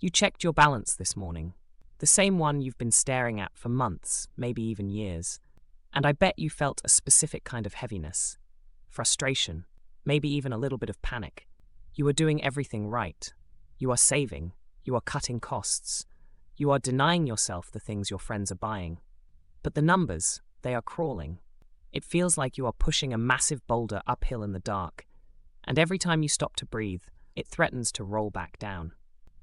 You checked your balance this morning, the same one you've been staring at for months, maybe even years. And I bet you felt a specific kind of heaviness, frustration, maybe even a little bit of panic. You are doing everything right. You are saving. You are cutting costs. You are denying yourself the things your friends are buying. But the numbers, they are crawling. It feels like you are pushing a massive boulder uphill in the dark, and every time you stop to breathe, it threatens to roll back down.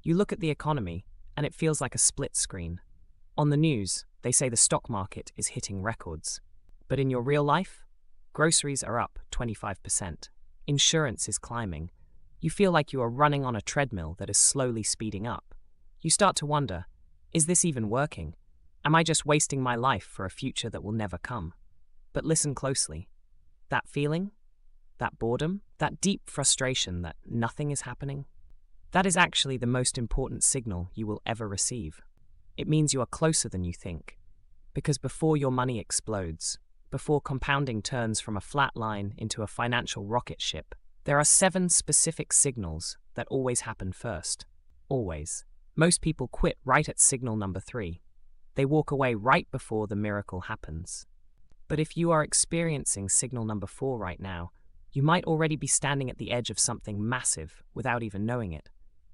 You look at the economy, and it feels like a split screen. On the news, they say the stock market is hitting records. But in your real life, groceries are up 25%. Insurance is climbing. You feel like you are running on a treadmill that is slowly speeding up. You start to wonder, is this even working? Am I just wasting my life for a future that will never come? But listen closely. That feeling, that boredom, that deep frustration that nothing is happening, that is actually the most important signal you will ever receive. It means you are closer than you think. Because before your money explodes, before compounding turns from a flat line into a financial rocket ship, there are 7 specific signals that always happen first. Always. Most people quit right at signal number 3. They walk away right before the miracle happens. But if you are experiencing signal number 4 right now, you might already be standing at the edge of something massive without even knowing it.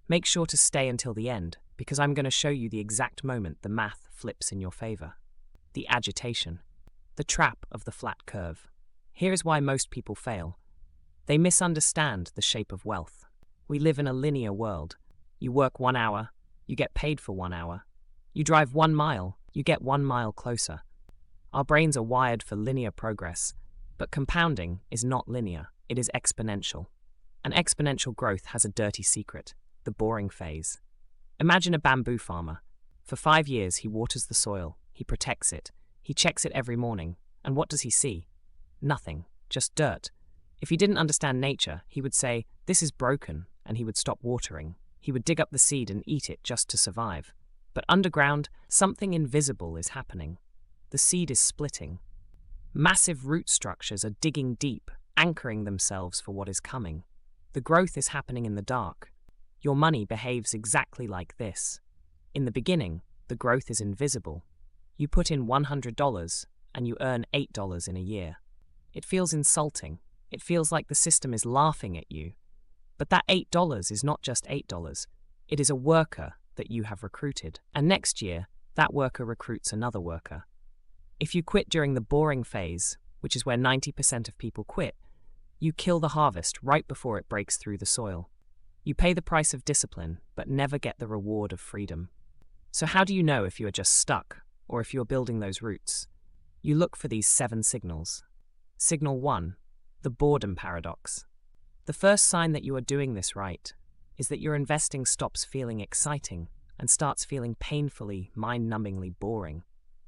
Make sure to stay until the end, because I'm going to show you the exact moment the math flips in your favor. The agitation. The trap of the flat curve. Here is why most people fail. They misunderstand the shape of wealth. We live in a linear world. You work 1 hour, you get paid for 1 hour. You drive 1 mile, you get 1 mile closer. Our brains are wired for linear progress, but compounding is not linear, it is exponential. And exponential growth has a dirty secret, the boring phase. Imagine a bamboo farmer. For 5 years he waters the soil, he protects it, he checks it every morning, and what does he see? Nothing, just dirt. If he didn't understand nature, he would say, "This is broken," and he would stop watering. He would dig up the seed and eat it just to survive. But underground, something invisible is happening. The seed is splitting. Massive root structures are digging deep, anchoring themselves for what is coming. The growth is happening in the dark. Your money behaves exactly like this. In the beginning, the growth is invisible. You put in $100 and you earn $8 in a year. It feels insulting. It feels like the system is laughing at you. But that $8 is not just $8. It is a worker that you have recruited. And next year, that worker recruits another worker. If you quit during the boring phase, which is where 90% of people quit, you kill the harvest right before it breaks through the soil. You pay the price of discipline, but never get the reward of freedom. So how do you know if you are just stuck, or if you are building those roots? You look for these 7 signals. Signal 1, the boredom paradox. The first sign that you are doing this right is that your investing stops feeling exciting and starts feeling painfully, mind-numbingly boring.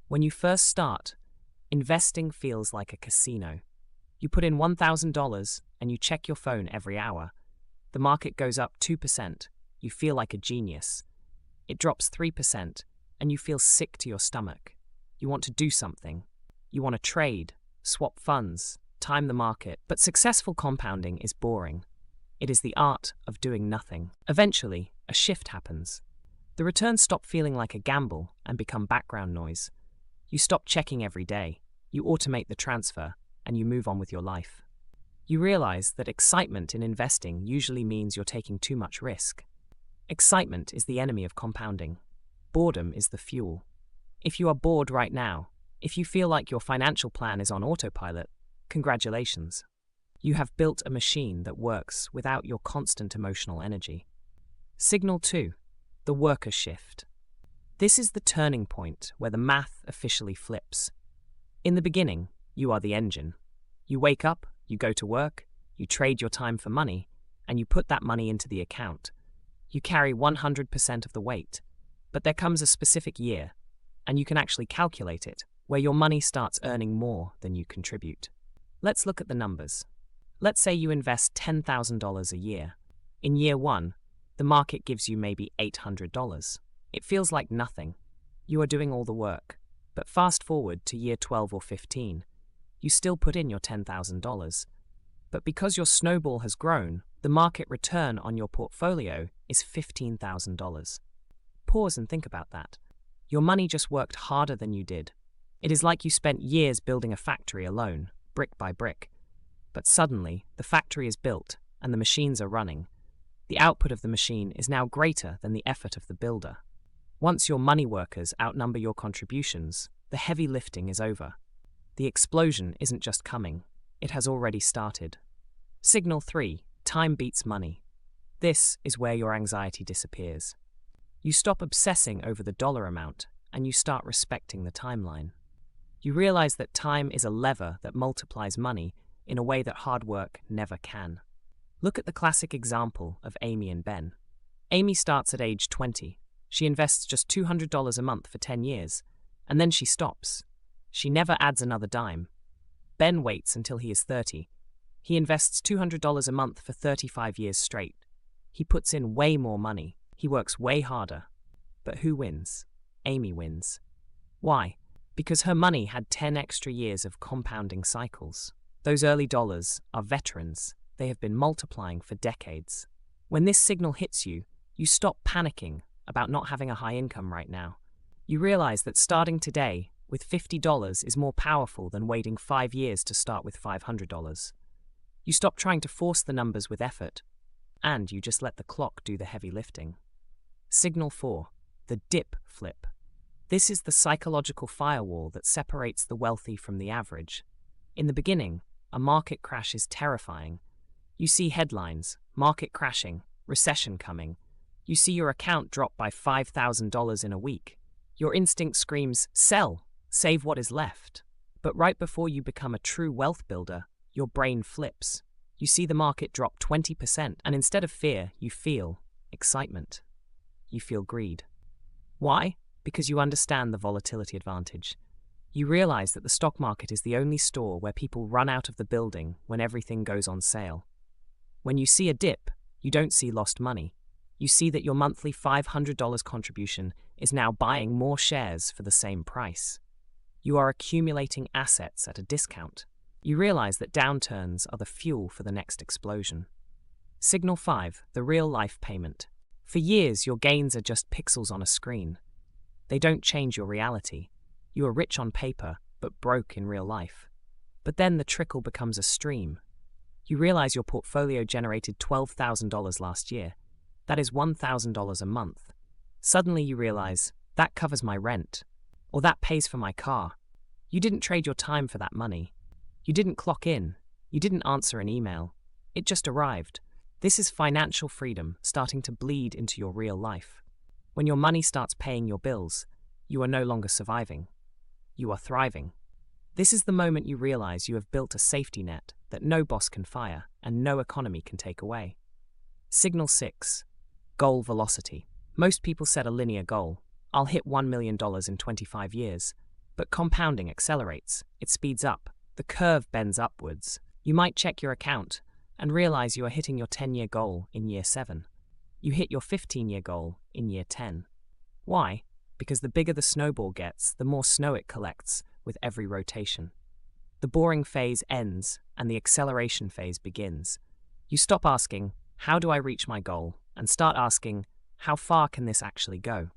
When you first start, investing feels like a casino. You put in $1,000 and you check your phone every hour. The market goes up 2%. You feel like a genius. It drops 3% and you feel sick to your stomach. You want to do something. You want to trade, swap funds, time the market. But successful compounding is boring. It is the art of doing nothing. Eventually, a shift happens. The returns stop feeling like a gamble and become background noise. You stop checking every day. You automate the transfer and you move on with your life. You realize that excitement in investing usually means you're taking too much risk. Excitement is the enemy of compounding. Boredom is the fuel. If you are bored right now, if you feel like your financial plan is on autopilot, congratulations. You have built a machine that works without your constant emotional energy. Signal 2, the worker shift. This is the turning point where the math officially flips. In the beginning, you are the engine. You wake up, you go to work, you trade your time for money, and you put that money into the account. You carry 100% of the weight. But there comes a specific year, and you can actually calculate it, where your money starts earning more than you contribute. Let's look at the numbers. Let's say you invest $10,000 a year. In year 1, the market gives you maybe $800. It feels like nothing. You are doing all the work. But fast forward to year 12 or 15. You still put in your $10,000. But because your snowball has grown, the market return on your portfolio is $15,000. Pause and think about that. Your money just worked harder than you did. It is like you spent years building a factory alone, brick by brick. But suddenly, the factory is built and the machines are running. The output of the machine is now greater than the effort of the builder. Once your money workers outnumber your contributions, the heavy lifting is over. The explosion isn't just coming, it has already started. Signal 3. Time beats money. This is where your anxiety disappears. You stop obsessing over the dollar amount and you start respecting the timeline. You realize that time is a lever that multiplies money in a way that hard work never can. Look at the classic example of Amy and Ben. Amy starts at age 20. She invests just $200 a month for 10 years, and then she stops. She never adds another dime. Ben waits until he is 30. He invests $200 a month for 35 years straight. He puts in way more money. He works way harder. But who wins? Amy wins. Why? Because her money had 10 extra years of compounding cycles. Those early dollars are veterans. They have been multiplying for decades. When this signal hits you, you stop panicking about not having a high income right now. You realize that starting today with $50 is more powerful than waiting 5 years to start with $500. You stop trying to force the numbers with effort, and you just let the clock do the heavy lifting. Signal 4. The dip flip. This is the psychological firewall that separates the wealthy from the average. In the beginning, a market crash is terrifying. You see headlines, market crashing, recession coming. You see your account drop by $5,000 in a week. Your instinct screams, sell, save what is left. But right before you become a true wealth builder, your brain flips. You see the market drop 20%, and instead of fear, you feel excitement. You feel greed. Why? Because you understand the volatility advantage. You realize that the stock market is the only store where people run out of the building when everything goes on sale. When you see a dip, you don't see lost money. You see that your monthly $500 contribution is now buying more shares for the same price. You are accumulating assets at a discount. You realize that downturns are the fuel for the next explosion. Signal 5. The real-life payment. For years, your gains are just pixels on a screen. They don't change your reality. You are rich on paper, but broke in real life. But then the trickle becomes a stream. You realize your portfolio generated $12,000 last year. That is $1,000 a month. Suddenly you realize, that covers my rent. Or that pays for my car. You didn't trade your time for that money. You didn't clock in. You didn't answer an email. It just arrived. This is financial freedom starting to bleed into your real life. When your money starts paying your bills, you are no longer surviving. You are thriving. This is the moment you realize you have built a safety net that no boss can fire and no economy can take away. Signal 6. Goal velocity. Most people set a linear goal. I'll hit $1 million in 25 years. But compounding accelerates. It speeds up. The curve bends upwards. You might check your account and realize you are hitting your 10-year goal in year 7. You hit your 15-year goal in year 10. Why? Because the bigger the snowball gets, the more snow it collects with every rotation. The boring phase ends and the acceleration phase begins. You stop asking, how do I reach my goal? And start asking, how far can this actually go?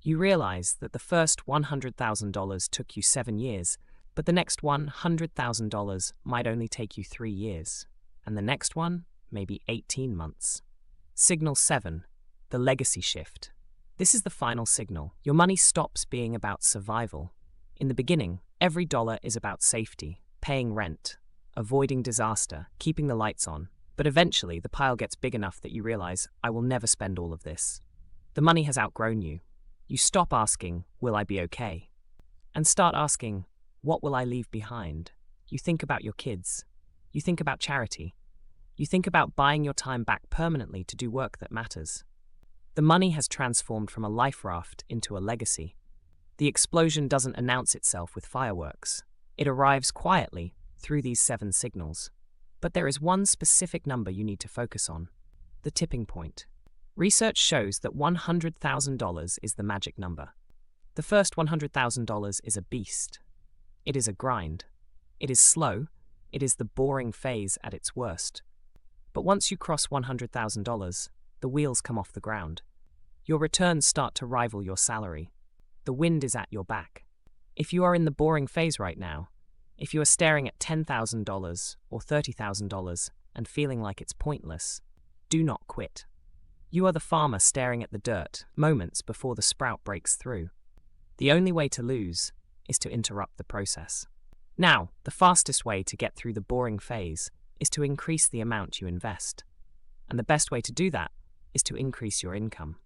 You realize that the first $100,000 took you 7 years, but the next $100,000 might only take you 3 years, and the next one, maybe 18 months. Signal 7. The legacy shift. This is the final signal. Your money stops being about survival. In the beginning, every dollar is about safety, paying rent, avoiding disaster, keeping the lights on. But eventually, the pile gets big enough that you realize, I will never spend all of this. The money has outgrown you. You stop asking, will I be okay? And start asking, what will I leave behind? You think about your kids. You think about charity. You think about buying your time back permanently to do work that matters. The money has transformed from a life raft into a legacy. The explosion doesn't announce itself with fireworks. It arrives quietly through these 7 signals. But there is one specific number you need to focus on: the tipping point. Research shows that $100,000 is the magic number. The first $100,000 is a beast. It is a grind. It is slow. It is the boring phase at its worst. But once you cross $100,000, the wheels come off the ground. Your returns start to rival your salary. The wind is at your back. If you are in the boring phase right now, if you are staring at $10,000 or $30,000 and feeling like it's pointless, do not quit. You are the farmer staring at the dirt moments before the sprout breaks through. The only way to lose is to interrupt the process. Now, the fastest way to get through the boring phase is to increase the amount you invest. And the best way to do that is to increase your income.